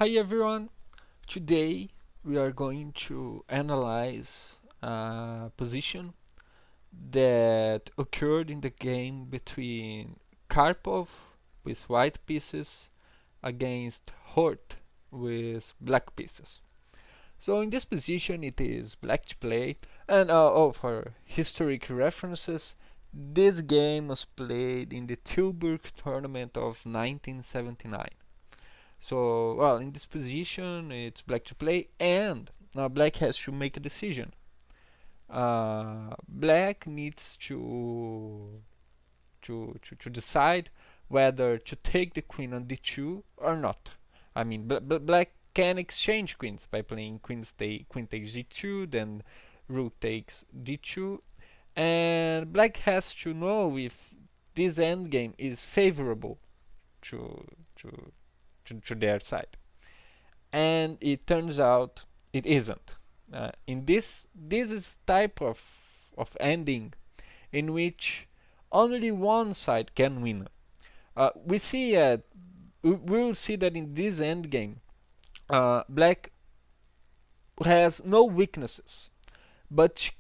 Hi everyone! Today we are going to analyze a position that occurred in the game between Karpov with white pieces against Hort with black pieces. So in this position it is black to play, and for historic references, this game was played in the Tilburg tournament of 1979. So, well, in this position, it's black to play, and now black has to make a decision. Black needs to decide whether to take the queen on d2 or not. I mean, black can exchange queens by playing queen takes d2, then rook takes d2, and black has to know if this endgame is favorable to to to their side, and it turns out it isn't. In this is type of ending in which only one side can win. We'll see that in this endgame, black has no weaknesses, but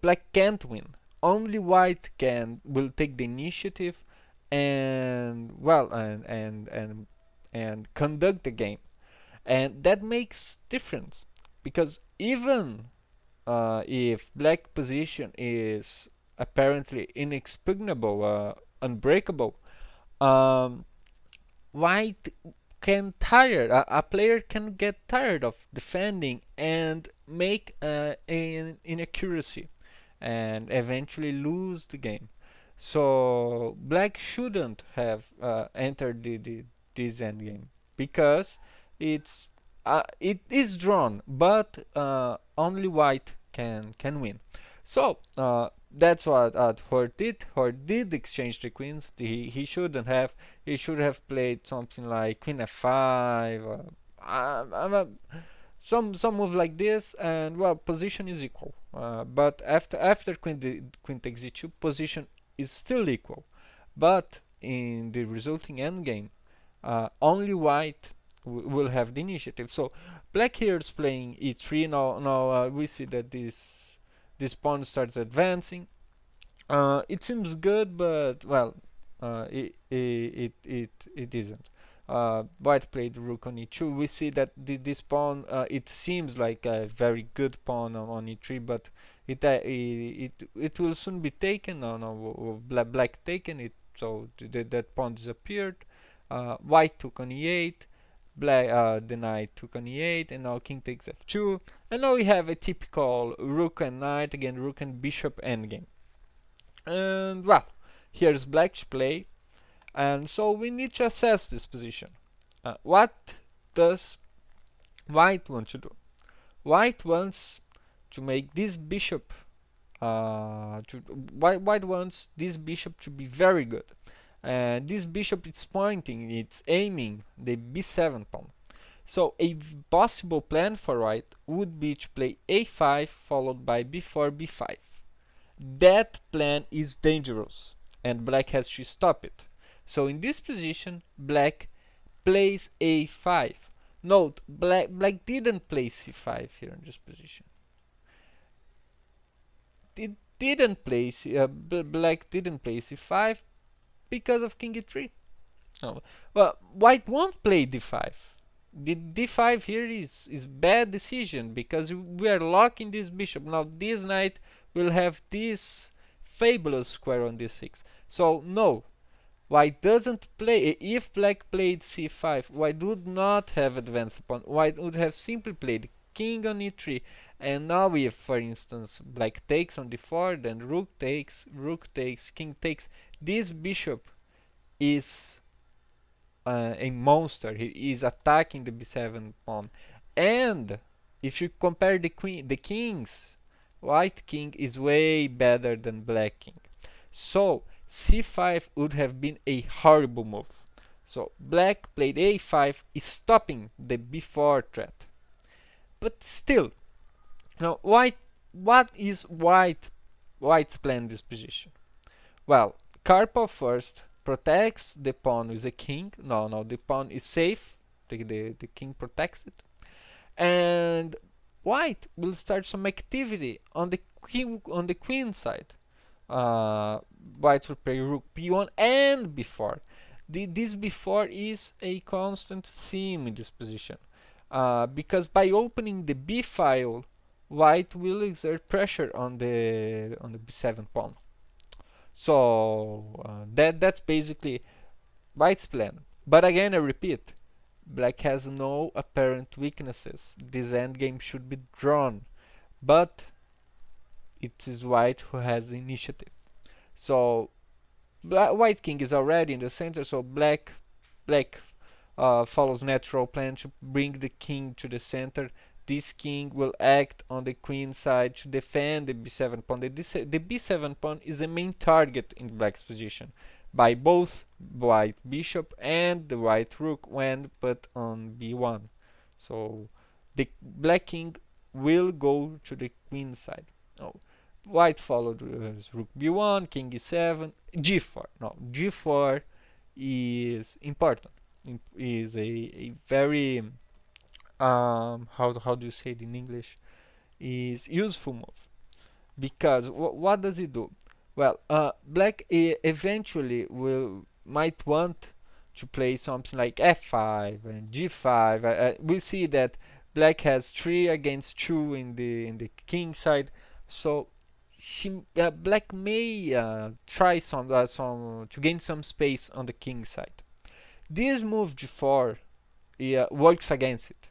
black can't win. Only white will take the initiative and conduct the game, and that makes difference because even if black position is apparently inexpugnable, unbreakable, um, white can tire. A player can get tired of defending and make an inaccuracy, and eventually lose the game. So black shouldn't have entered this endgame because it is drawn, but only white can win. So that's what Hort did. Hort did exchange the queens. He shouldn't have. He should have played something like queen f5. Some move like this, and well, position is equal. But after queen takes d2, position is still equal. But in the resulting endgame, only white will have the initiative. So black here is playing e3. Now we see that this pawn starts advancing. It seems good, but well, it isn't. White played rook on e2. We see that this pawn, it seems like a very good pawn on e3, but it will soon be taken. No, black taken it, so that pawn disappeared. White took on e8. Black, the knight took on e8, and now king takes f2, and now we have a typical rook and knight, again rook and bishop endgame. And well, here's black to play, and so we need to assess this position. What does white want to do? White wants to make this bishop. White wants this bishop to be very good. This bishop is pointing, it's aiming the b7 pawn. So a possible plan for white would be to play a5 followed by b4, b5. That plan is dangerous, and black has to stop it. So in this position, black plays a5. Note, black didn't play c5 here in this position. It didn't play black didn't play c5 because of king e3. No. Well, white won't play d5. The d5 here is bad decision because we are locking this bishop. Now this knight will have this fabulous square on d6. So no, white doesn't play. If black played c5, white would not have advanced upon. White would have simply played king on e3. And now if, for instance, black takes on d4, then rook takes, king takes, this bishop is a monster. He is attacking the b7 pawn. And if you compare the kings, white king is way better than black king. So c5 would have been a horrible move. So black played a5, is stopping the b4 threat. But still, now what is white's plan in this position? Well, Karpov first protects the pawn with a king. No, the pawn is safe. the king protects it. And white will start some activity on the queen side. White will play rook b1 and b4. This b4 is a constant theme in this position, because by opening the b file, white will exert pressure on the b7 pawn. So that's basically white's plan. But again, I repeat, black has no apparent weaknesses. This endgame should be drawn, but it is white who has the initiative. So white king is already in the center, so black follows natural plan to bring the king to the center. This king will act on the queen side to defend the b7 pawn. The b7 pawn is the main target in black's position by both white bishop and the white rook when put on b1. So the black king will go to the queen side. Oh, white followed rook b1, king e7, g4. No, g4 is important. Is a very how do you say it in English? Is useful move, because what does it do? Well, black eventually might want to play something like f5 and g5. We see that black has 3 against 2 in the king side, so black may try some to gain some space on the king side. This move g4 works against it.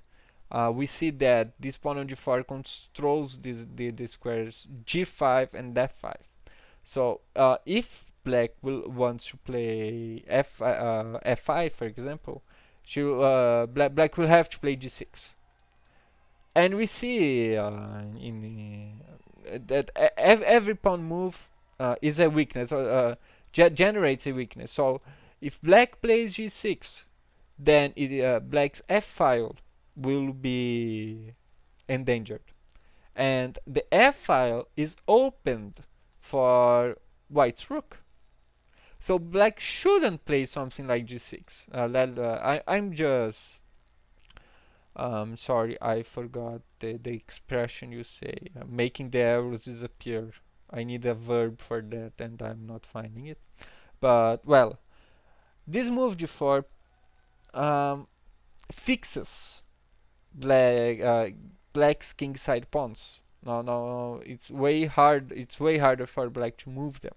We see that this pawn on g4 controls the squares g5 and f5. So if black wants to play f5, for example, black will have to play g6. And we see that every pawn move is a weakness, or generates a weakness. So if black plays g6, then black's f file will be endangered, and the f file is opened for white's rook. So black shouldn't play something like g6. I'm just sorry, I forgot the expression you say, making the arrows disappear. I need a verb for that and I'm not finding it. But well, this move g4 fixes black's kingside pawns. No, it's way harder for black to move them.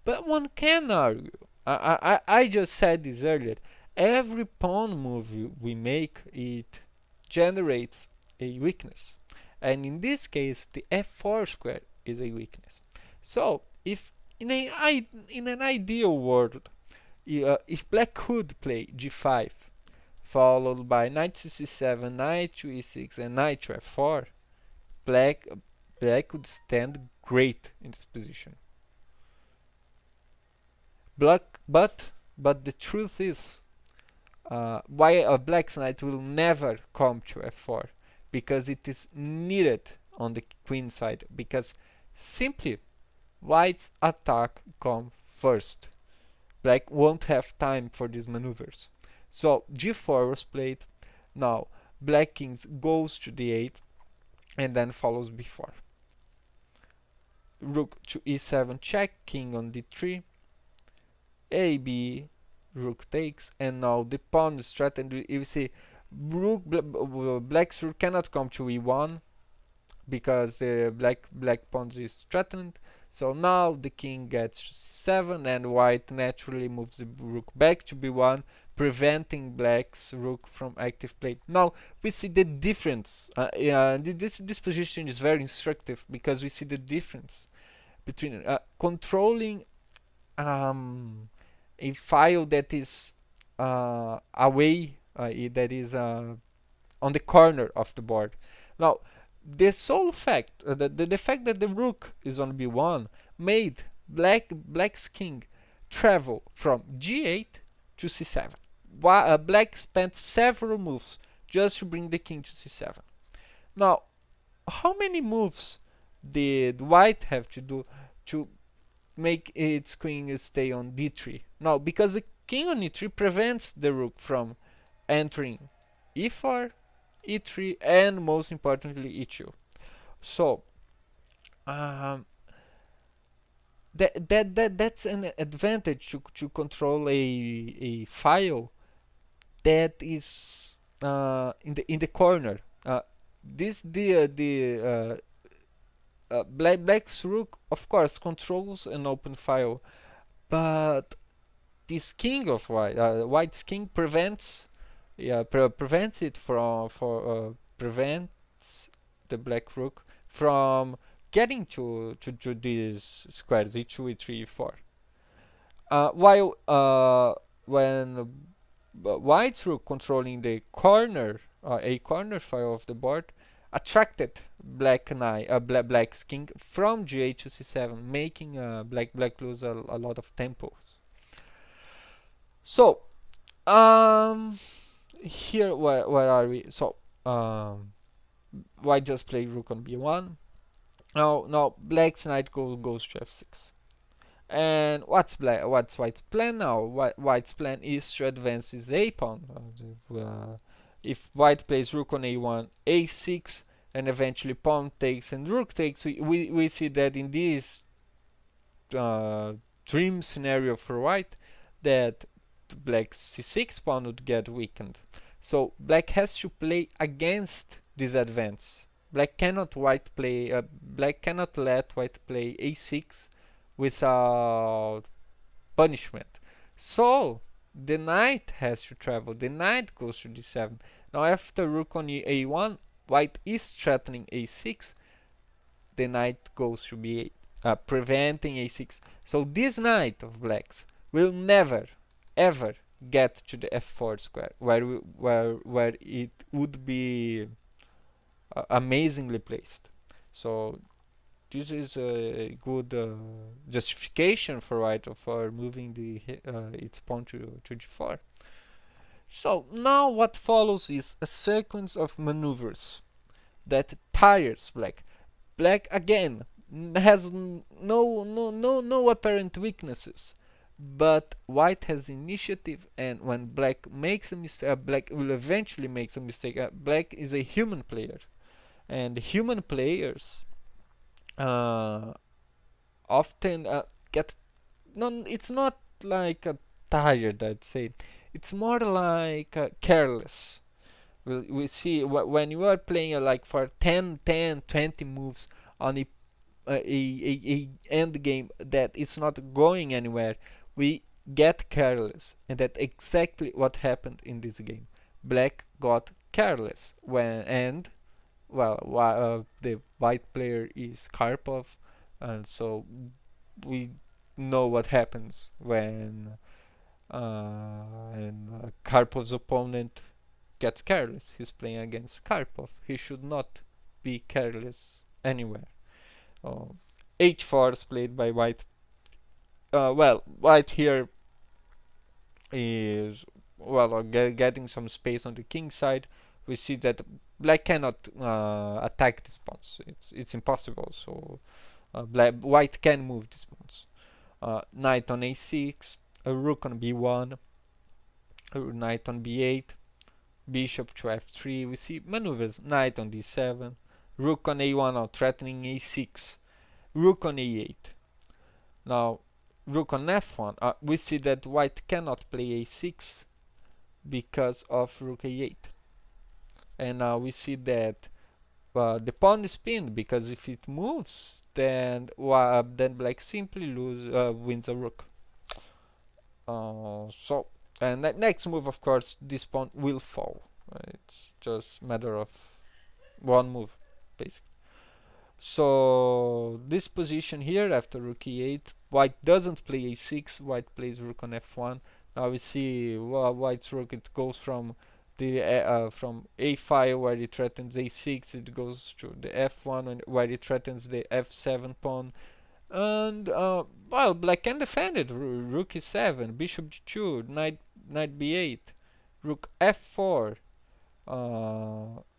But one can argue. I just said this earlier. Every pawn move we make, it generates a weakness, and in this case, the f4 square is a weakness. So, if in an ideal world, if black could play g5, followed by knight to c7, knight to e6, and knight to f4, black would stand great in this position. But the truth is, why a black's knight will never come to f4, because it is needed on the queen side, because simply white's attack come first. Black won't have time for these maneuvers. So g4 was played. Now black king goes to d8 and then follows b4. Rook to e7 check, king on d3, ab, rook takes, and now the pawn is threatened. You see, black's rook cannot come to e1 because the black pawn is threatened. So now the king gets to c7, and white naturally moves the rook back to b1, preventing black's rook from active play. Now we see the difference. This position is very instructive because we see the difference between controlling a file that is away, that is on the corner of the board. Now, the sole fact, the fact that the rook is on b1 made black's king travel from g8 to c7. Black spent several moves just to bring the king to c7. Now, how many moves did white have to do to make its queen stay on d3? No, because the king on e3 prevents the rook from entering e4, e3, and most importantly e2. So um, that's an advantage to control a file that is in the corner. This the Black's rook of course controls an open file, but this king of white's king prevents it from prevents the black rook from getting to these squares e2, e3, e4. While when white's rook controlling the corner, a corner file of the board, attracted black's king from g8 to c7, making black lose a lot of tempos. So here where are we? So white just played rook on b1. Now black's knight goes to f6. And what's white's plan now? White's plan is to advance his a pawn. If white plays rook on a1, a6, and eventually pawn takes and rook takes, we see that in this dream scenario for white, that black's c6 pawn would get weakened. So black has to play against this advance. Black cannot let white play a6 without punishment. So the knight has to travel. The knight goes to d7. Now after rook on a1, white is threatening a6. The knight goes to b8, preventing a6. So this knight of black's will never ever get to the f4 square, where it would be amazingly placed. So this is a good justification for white for moving its pawn to g4. So now what follows is a sequence of maneuvers that tires black. Black again has no apparent weaknesses, but white has initiative, and when black makes a mistake, black will eventually make a mistake. Black is a human player, and human players often get it's not like tired, I'd say. It's more like careless. We see when you are playing like for 20 moves on a end game that is not going anywhere, we get careless, and that's exactly what happened in this game. Black got careless the white player is Karpov, and so we know what happens when Karpov's opponent gets careless. He's playing against Karpov. He should not be careless anywhere. H4 is played by white. White here is getting some space on the king side. We see that black cannot attack this pawns. It's impossible. So white can move these pawns. Knight on a6, a rook on b1, a knight on b8, bishop to f3. We see maneuvers. Knight on d7, rook on a1 now threatening a6, rook on a8. Now rook on f1. We see that white cannot play a6 because of rook a8. And now we see that the pawn is pinned, because if it moves, then black simply wins a rook. And next move, of course, this pawn will fall. It's just a matter of one move, basically. So this position here after rook e8, white doesn't play a6. White plays rook on f1. Now we see white's rook, it goes from from a5 where it threatens a6, it goes to the f1 where it threatens the f7 pawn, and black can defend it. Rook e7, bishop g2, knight b8, rook f4,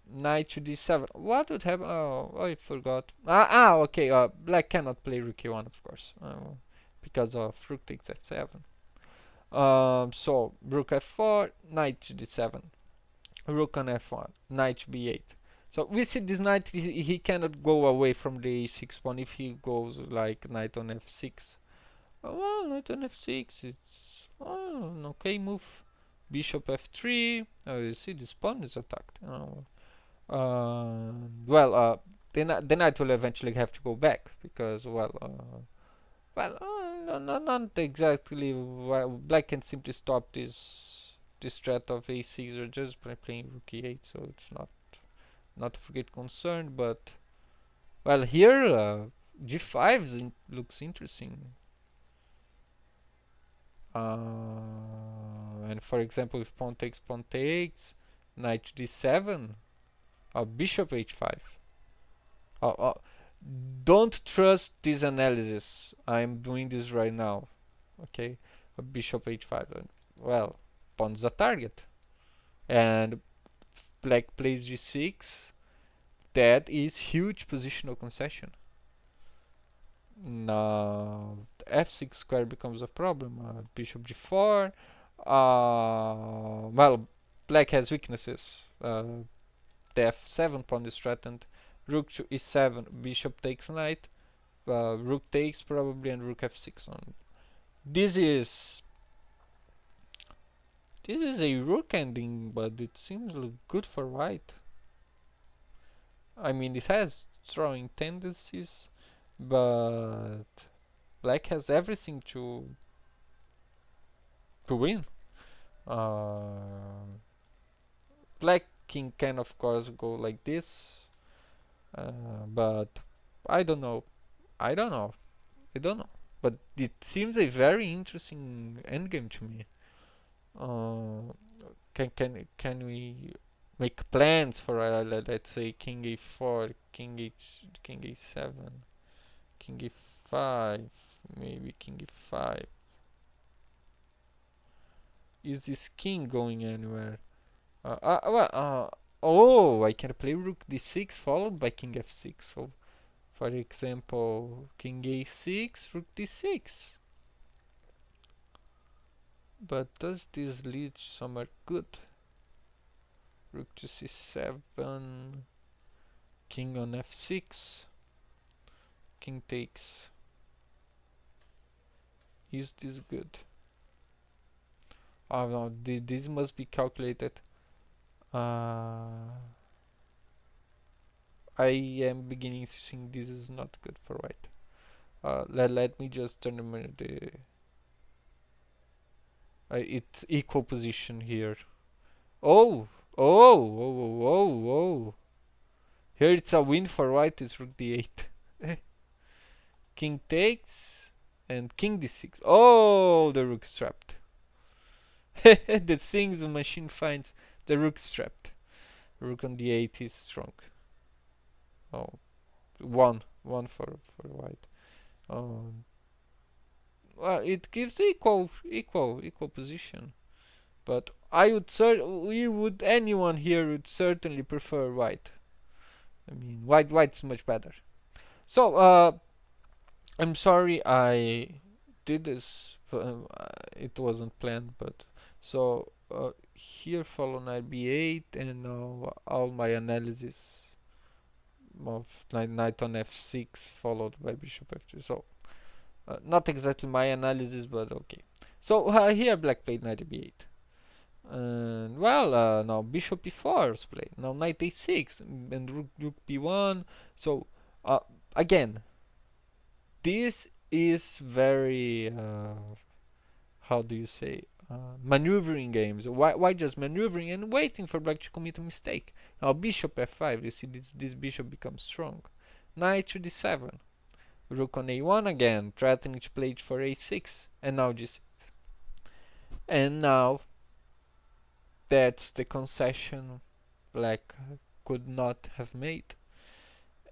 knight to d7. What would happen? Oh, I forgot. Okay. Black cannot play rook e1, of course, because of rook takes f7. So rook f4, knight to d7. rook on f1, knight b8. So we see this knight, he cannot go away from the a6 pawn if he goes like knight on f6. Well, knight on f6, it's an okay move. Bishop f3. Oh, you see, this pawn is attacked. Well, the knight will eventually have to go back because, not exactly. Black can simply stop this threat of a6 or just by playing rook e8, so it's not of great concern. But well, here g5 looks interesting. And for example, if pawn takes, knight d7, or bishop h5. Don't trust this analysis. I'm doing this right now. Okay, bishop h5. Well, pawn's the target, and black plays g6. That is huge positional concession. Now f6 square becomes a problem. Bishop g4. Well, black has weaknesses. The f7 pawn is threatened. Rook to e7, bishop takes knight. Rook takes probably, and rook f6 on. This is a rook ending, but it seems good for white. I mean, it has throwing tendencies, but black has everything to win. Black king can of course go like this, but I don't know. I don't know. I don't know. But it seems a very interesting endgame to me. Can we make plans for let's say king a4, king a7, king e5, maybe king e5? Is this king going anywhere? Oh, I can play rook d6 followed by king f6. So, for example, king a6, rook d6. But does this lead somewhere good? Rook to c7, king on f6, king takes. Is this good? Oh no, this must be calculated. I am beginning to think this is not good for white. Let me just turn the it's equal position here. Oh, oh. Here it's a win for white. It's rook d8. King takes and king d6. Oh, the rook's trapped. The things the machine finds. The rook's trapped. Rook on d8 is strong. Oh, one for white. Well, it gives equal position. But anyone here would certainly prefer white. I mean, white's much better. So, I'm sorry I did this. It wasn't planned, but so here follow knight b8, and now all my analysis of knight on f6 followed by bishop f2. So not exactly my analysis, but okay. So here black played knight b8. And well, now bishop e4 is played. Now knight a6 and rook b1. So again, this is very how do you say, maneuvering games. Why just maneuvering and waiting for black to commit a mistake? Now bishop f5. You see this bishop becomes strong. Knight to d7. Rook on a1 again, threatening to play for a6, and now g6. And now that's the concession black could not have made.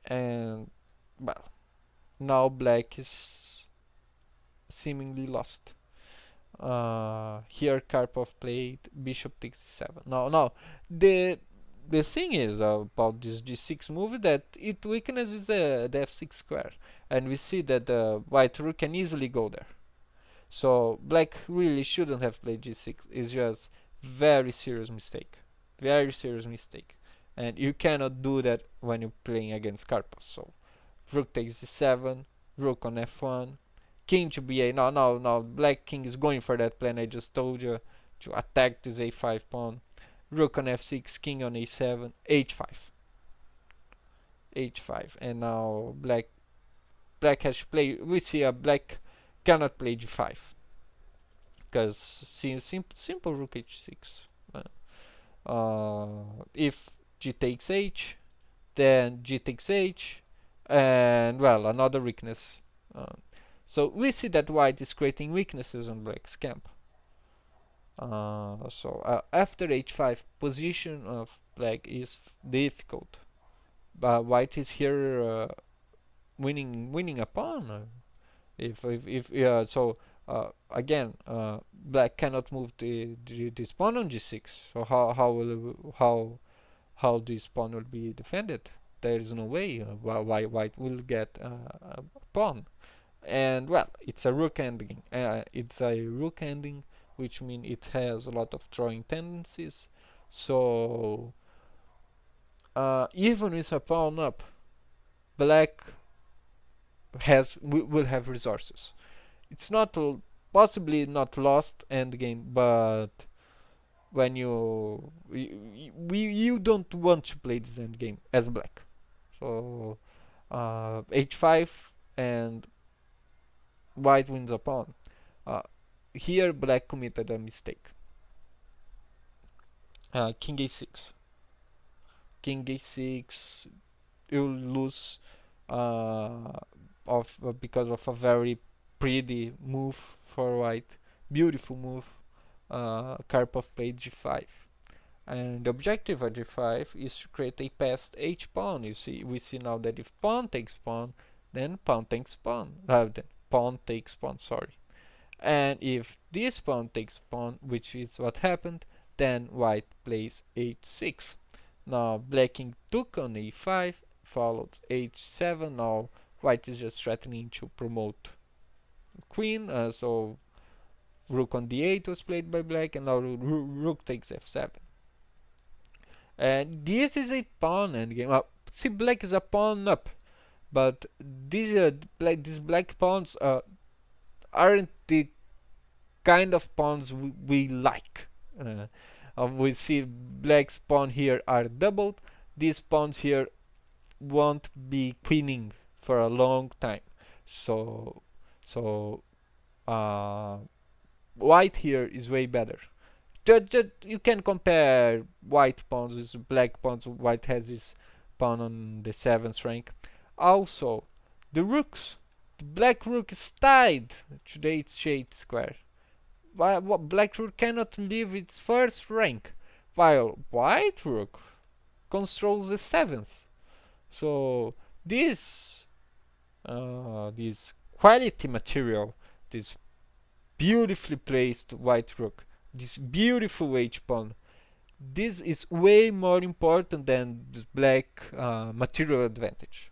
And well, now black is seemingly lost. Here Karpov played bishop takes c7. No, the thing is about this g6 move that it weakens the f6 square, and we see that the white rook can easily go there. So black really shouldn't have played g6. It's just very serious mistake. Very serious mistake. And you cannot do that when you're playing against Karpov. So rook takes d7, rook on f1, king to b8. Now black king is going for that plan I just told you to attack this a5 pawn. Rook on f6, king on a7, h5, h5, and now black has to play. We see black cannot play g5 because simple rook h6. If g takes h, then g takes h, and well, another weakness. So we see that white is creating weaknesses on black's camp. After h5, position of black is difficult. But white is here winning a pawn. Again, black cannot move this pawn on g6. So how this pawn will be defended? There is no way why white will get a pawn. And well, it's a rook ending. Which means it has a lot of drawing tendencies. So even with a pawn up, black will have resources. It's not possibly not lost endgame, but when you don't want to play this endgame as black. So h5 and white wins a pawn. Here black committed a mistake. King a6. King a6. You lose because of a very pretty move for white. Beautiful move. Karpov played g5. And the objective of g5 is to create a passed h pawn. We see now that if pawn takes pawn, then pawn takes pawn. Then pawn takes pawn, sorry. And if this pawn takes pawn, which is what happened, then white plays h6. Now black king took on a5, followed h7. Now white is just threatening to promote queen, so rook on d8 was played by black, and now rook takes f7. And this is a pawn endgame. See, black is a pawn up, but these black pawns aren't the kind of pawns we like. We see black's pawn here are doubled. These pawns here won't be queening for a long time. So white here is way better. You can compare white pawns with black pawns. White has his pawn on the 7th rank. Also, the rooks. The black rook is tied to the h8 square. Black rook cannot leave its 1st rank, while white rook controls the 7th. So this quality material, this beautifully placed white rook, this beautiful h pawn, this is way more important than this black material advantage.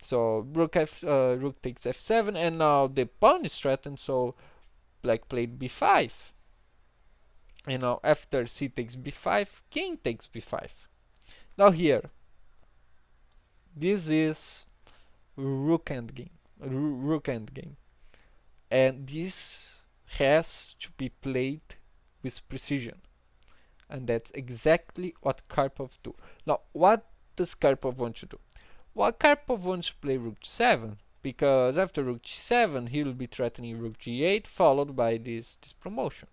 So rook takes f7, and now the pawn is threatened, so black played b5. And now after c takes b5, king takes b5. Now here, this is rook endgame, and this has to be played with precision, and that's exactly what Karpov do. Now, what does Karpov want to do? Well, Karpov wants to play rook g7, because after rook g7 he will be threatening rook g8, followed by this promotion.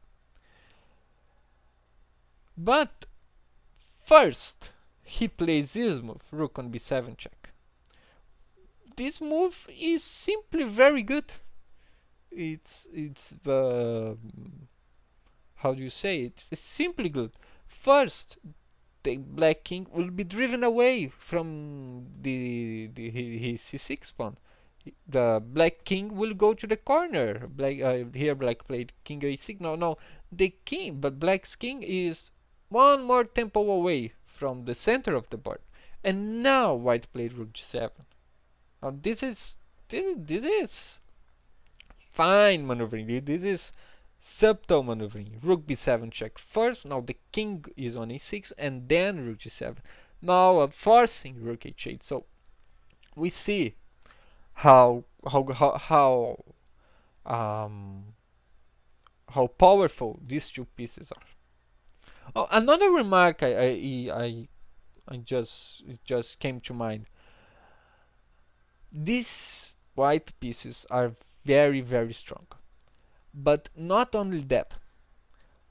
But first he plays this move, rook on b7 check. This move is simply very good. It's how do you say it? It's simply good. First, the black king will be driven away from his c6 pawn. The black king will go to the corner. Here black played king a6. No, the king, but black's king is one more tempo away from the center of the board. And now white played rook g7. Now this is fine maneuvering. This is Subtle maneuvering. Rook b7 check first. Now the king is on a6 and then rook g7. Now forcing rook h8. So we see how how how how um, how powerful these two pieces are. Oh, another remark I just it just came to mind. These white pieces are very strong. But not only that,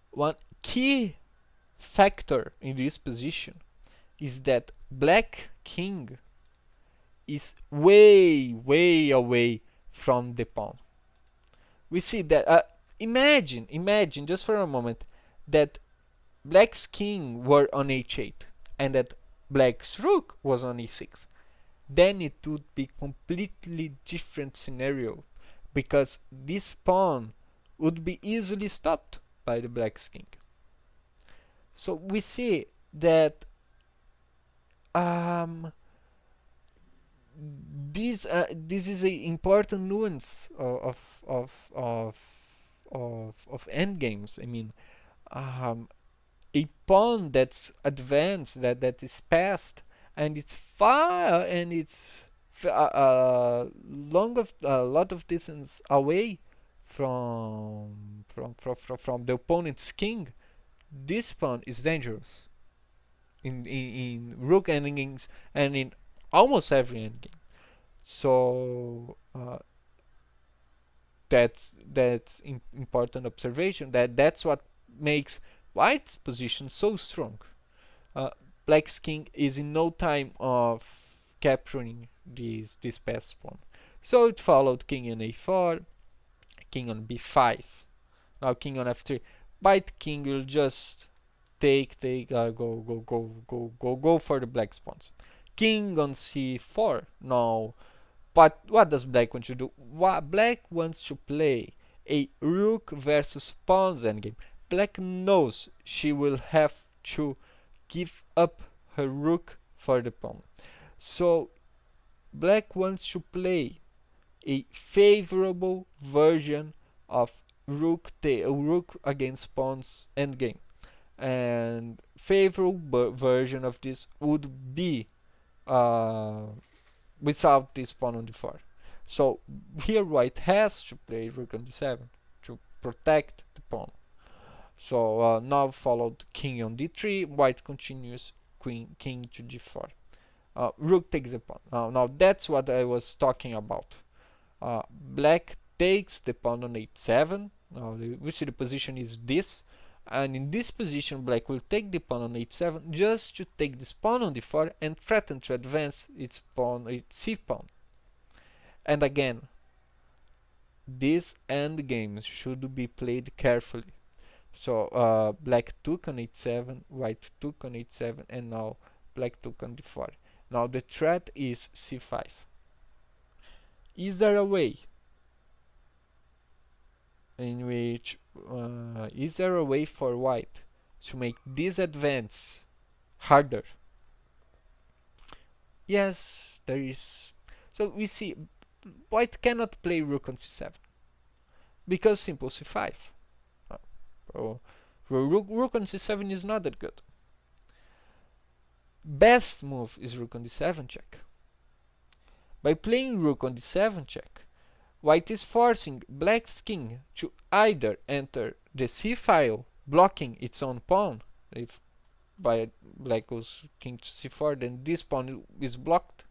one key factor in this position is that black king is way away from the pawn. We see that imagine just for a moment that black's king were on h8 and that black's rook was on e6. Then it would be completely different scenario because this pawn would be easily stopped by the black's king. So we see that um, this is an important nuance of endgames. I mean, um, a pawn that's advanced, that is passed, and it's far and it's long of a lot of distance away from the opponent's king. This pawn is dangerous in rook endgames and in almost every endgame. So that's important observation. That's what makes white's position so strong. Uh, Black's king is in no time of capturing this passed pawn. So it followed king on a4, king on b5, now king on f3. White king will just go for the black's pawns. King on c4. Now, but what does black want to do? Black wants to play a rook versus pawns endgame. Black knows she will have to give up her rook for the pawn. So black wants to play a favorable version of rook against pawns endgame. And favorable version of this would be uh, without this pawn on d4. So here white has to play rook on d7 to protect the pawn. So now followed king on d3, white continues king to d4. Rook takes the pawn. Now that's what I was talking about. Black takes the pawn on h7. Now we see the position is this, and in this position black will take the pawn on h7 just to take this pawn on d4 and threaten to advance its c pawn. And again, these endgames should be played carefully. So black took on h7, white took on h7, and now black took on d4. Now the threat is c5. Is there a way in which is there a way for white to make this advance harder? Yes, there is. So we see white cannot play rook on c7 because simple c5. Rook on c7 is not that good. Best move is rook on d7 check. By playing rook on d7 check, white is forcing black's king to either enter the c file, blocking its own pawn. If by black goes king to c4, then this pawn is blocked.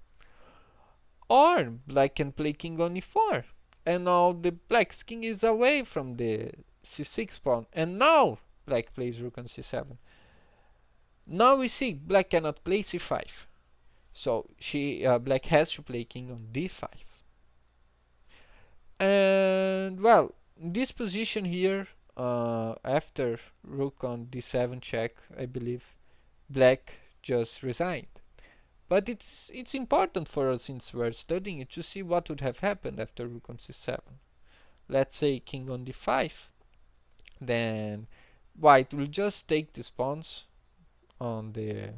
Or black can play king on e4, and now the black's king is away from the c6 pawn, and now black plays rook on c7. Now we see black cannot play c5, so black has to play king on d5. And well, this position here, after rook on d7 check, I believe black just resigned. But it's important for us, since we're studying it, to see what would have happened after rook on c7. Let's say king on d5, then white will just take these pawns on the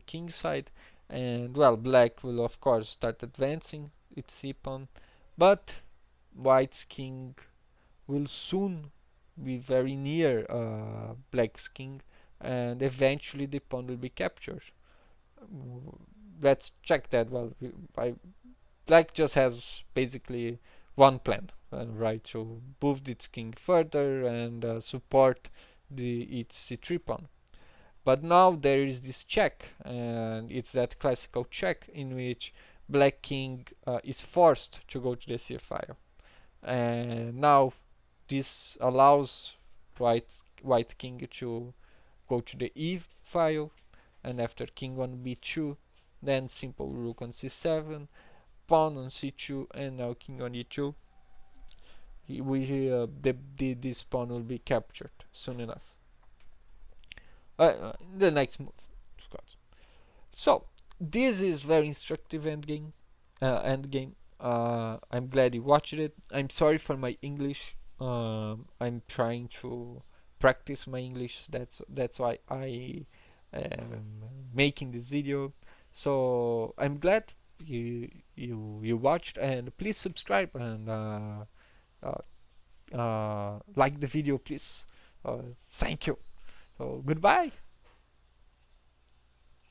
king side, and well, black will of course start advancing its c pawn, but white's king will soon be very near black's king, and eventually the pawn will be captured. Let's check that. Well, black just has basically one plan, right? To move its king further and support its c3 pawn. But now there is this check, and it's that classical check in which black king is forced to go to the c file. And now this allows white king to go to the e file, and after king on b2, then simple rook on c7, pawn on c2, and now king on e2. This pawn will be captured soon enough. The next move, of course. So this is very instructive endgame. I'm glad you watched it. I'm sorry for my English. I'm trying to practice my English. That's why I am making this video. So I'm glad you watched, and please subscribe and like the video, please. Thank you. So goodbye.